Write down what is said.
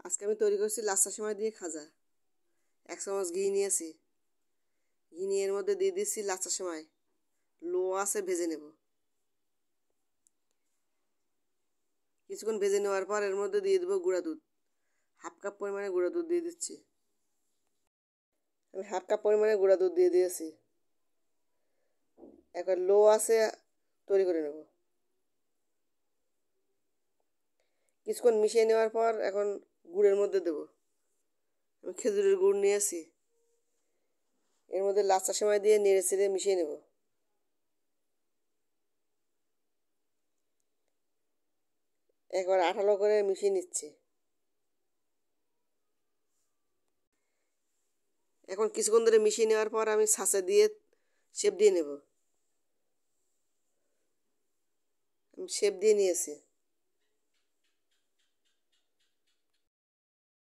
আজকে আমি তৈরি করছি লাচ্ছা সেমাই দিয়ে খাজা। 1 চামচ ঘি নিয়েছি। ঘি নিয়ে এর মধ্যে দিয়ে দিচ্ছি লাচ্ছা সেমাই, লো আছে ভেজে নেব। কিছুক্ষণ ভেজে নেওয়ার পর এর মধ্যে দিয়ে দেবো গুঁড়া দুধ। 1/2 কাপ পরিমাণে গুঁড়া দুধ দিয়ে দিচ্ছি। আমি 1/2 কাপ পরিমাণে গুঁড়া দুধ দিয়ে দিয়েছি। একবার লো আছে তৈরি করে নেব। কিছুক্ষণ মিশিয়ে নেওয়ার পর এখন গুড়ের মধ্যে দেব। আমি খেজুরের গুড় নিয়েছি। এর মধ্যে লাচ্ছা সেমাই দিয়ে নেড়ে চেড়ে মিশিয়ে নেব। একবার আঠালো করে মিশিয়ে নিচ্ছি। এখন কিছুক্ষণ ধরে মিশিয়ে নেওয়ার পর আমি ছাঁচে দিয়ে শেপ দিয়ে নেব। আমি শেপ দিয়ে নিয়েছি।